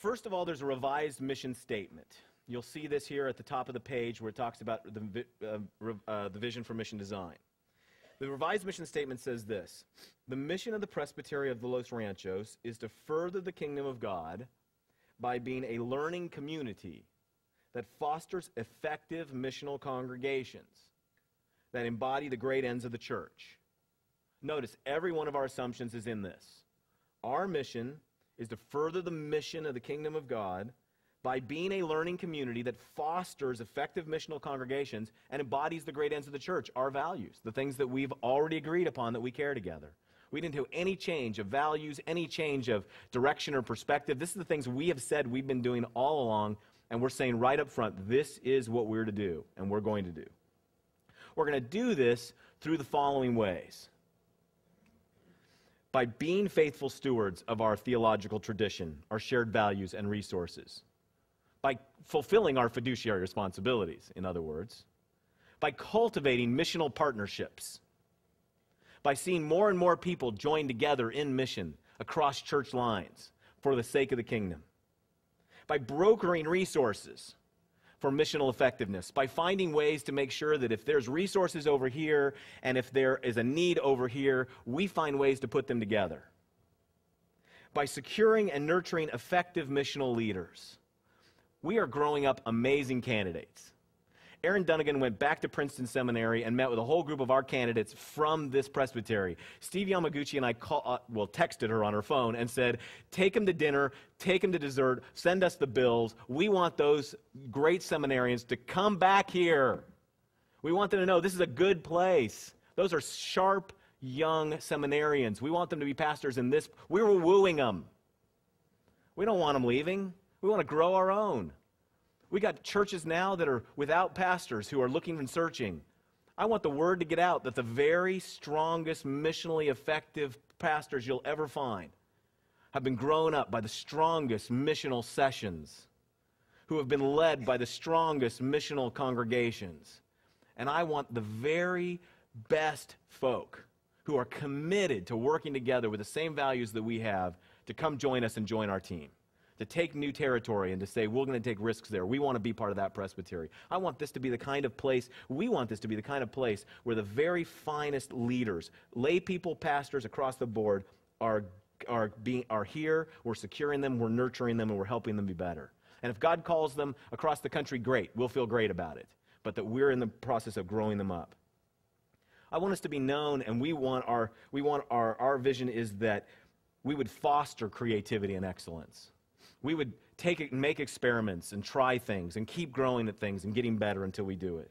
First of all, there's a revised mission statement. You'll see this here at the top of the page where it talks about the vision for mission design. The revised mission statement says this: the mission of the Presbytery of the Los Ranchos is to further the kingdom of God by being a learning community that fosters effective missional congregations that embody the great ends of the church. Notice, every one of our assumptions is in this. Our mission is to further the mission of the kingdom of God by being a learning community that fosters effective missional congregations and embodies the great ends of the church, our values, the things that we've already agreed upon that we care together. We didn't do any change of values, any change of direction or perspective. This is the things we have said we've been doing all along, and we're saying right up front, this is what we're to do, and we're going to do. We're going to do this through the following ways. By being faithful stewards of our theological tradition, our shared values and resources. By fulfilling our fiduciary responsibilities, in other words. By cultivating missional partnerships. By seeing more and more people join together in mission across church lines for the sake of the kingdom. By brokering resources for missional effectiveness, by finding ways to make sure that if there's resources over here and if there is a need over here, we find ways to put them together. By securing and nurturing effective missional leaders. We are growing up amazing candidates. Aaron Dunnigan went back to Princeton Seminary and met with a whole group of our candidates from this presbytery. Steve Yamaguchi and I texted her on her phone and said, take them to dinner, take them to dessert, send us the bills. We want those great seminarians to come back here. We want them to know this is a good place. Those are sharp, young seminarians. We want them to be pastors in this. We were wooing them. We don't want them leaving. We want to grow our own. We got churches now that are without pastors who are looking and searching. I want the word to get out that the very strongest missionally effective pastors you'll ever find have been grown up by the strongest missional sessions, who have been led by the strongest missional congregations. And I want the very best folk who are committed to working together with the same values that we have to come join us and join our team. To take new territory and to say, we're going to take risks there. We want to be part of that presbytery. I want this to be the kind of place, we want this to be the kind of place where the very finest leaders, lay people, pastors across the board are here, we're securing them, we're nurturing them, and we're helping them be better. And if God calls them across the country, great. We'll feel great about it. But that we're in the process of growing them up. I want us to be known, and our vision is that we would foster creativity and excellence. We would make experiments and try things and keep growing at things and getting better until we do it.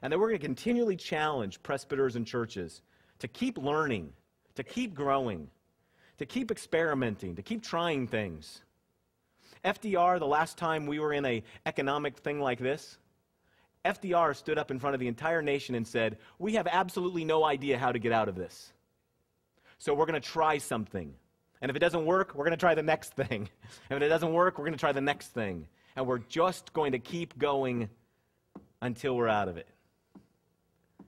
And then we're going to continually challenge presbyters and churches to keep learning, to keep growing, to keep experimenting, to keep trying things. FDR, the last time we were in an economic thing like this, FDR stood up in front of the entire nation and said, we have absolutely no idea how to get out of this. So we're going to try something. And if it doesn't work, we're going to try the next thing. And if it doesn't work, we're going to try the next thing. And we're just going to keep going until we're out of it.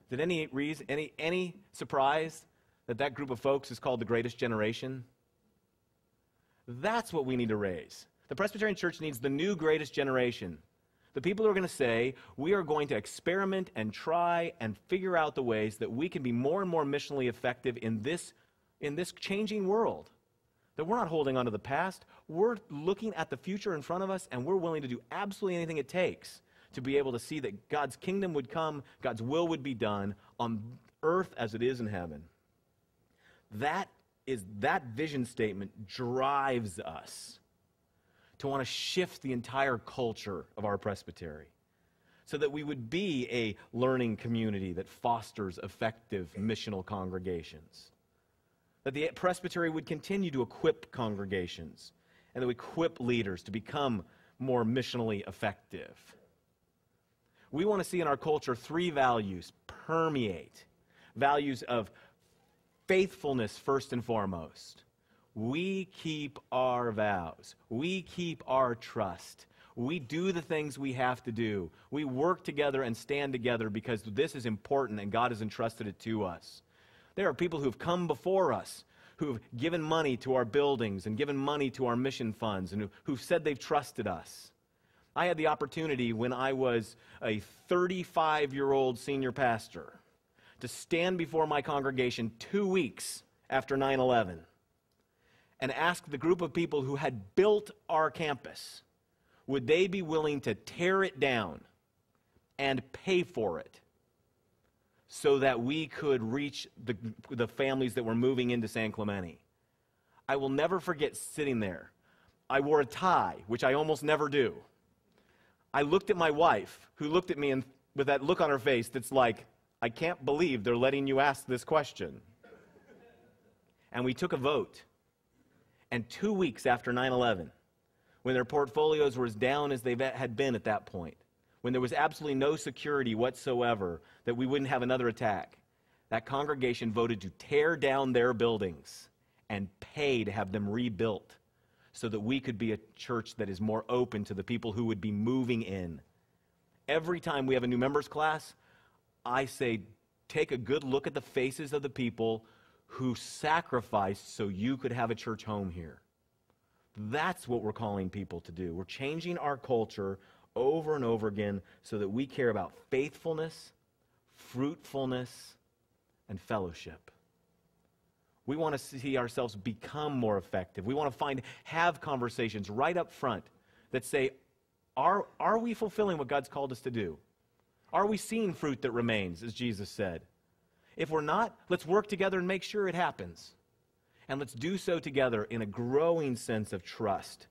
Did any surprise that group of folks is called the greatest generation? That's what we need to raise. The Presbyterian Church needs the new greatest generation. The people who are going to say, we are going to experiment and try and figure out the ways that we can be more and more missionally effective in this changing world. That we're not holding on to the past. We're looking at the future in front of us, and we're willing to do absolutely anything it takes to be able to see that God's kingdom would come, God's will would be done on earth as it is in heaven. That vision statement drives us to want to shift the entire culture of our presbytery so that we would be a learning community that fosters effective missional congregations. That the presbytery would continue to equip congregations and that we equip leaders to become more missionally effective. We want to see in our culture 3 values permeate. Values of faithfulness first and foremost. We keep our vows. We keep our trust. We do the things we have to do. We work together and stand together because this is important and God has entrusted it to us. There are people who've come before us who've given money to our buildings and given money to our mission funds and who've said they've trusted us. I had the opportunity when I was a 35-year-old senior pastor to stand before my congregation 2 weeks after 9/11 and ask the group of people who had built our campus, would they be willing to tear it down and pay for it so that we could reach the families that were moving into San Clemente? I will never forget sitting there. I wore a tie, which I almost never do. I looked at my wife, who looked at me and with that look on her face that's like, I can't believe they're letting you ask this question. And we took a vote. And 2 weeks after 9/11, when their portfolios were as down as they had been at that point, when there was absolutely no security whatsoever that we wouldn't have another attack, that congregation voted to tear down their buildings and pay to have them rebuilt so that we could be a church that is more open to the people who would be moving in. Every time we have a new members class, I say, take a good look at the faces of the people who sacrificed so you could have a church home here. That's what we're calling people to do. We're changing our culture over and over again so that we care about faithfulness, fruitfulness, and fellowship. We want to see ourselves become more effective. We want to have conversations right up front that say, are we fulfilling what God's called us to do? Are we seeing fruit that remains, as Jesus said? If we're not, let's work together and make sure it happens. And let's do so together in a growing sense of trust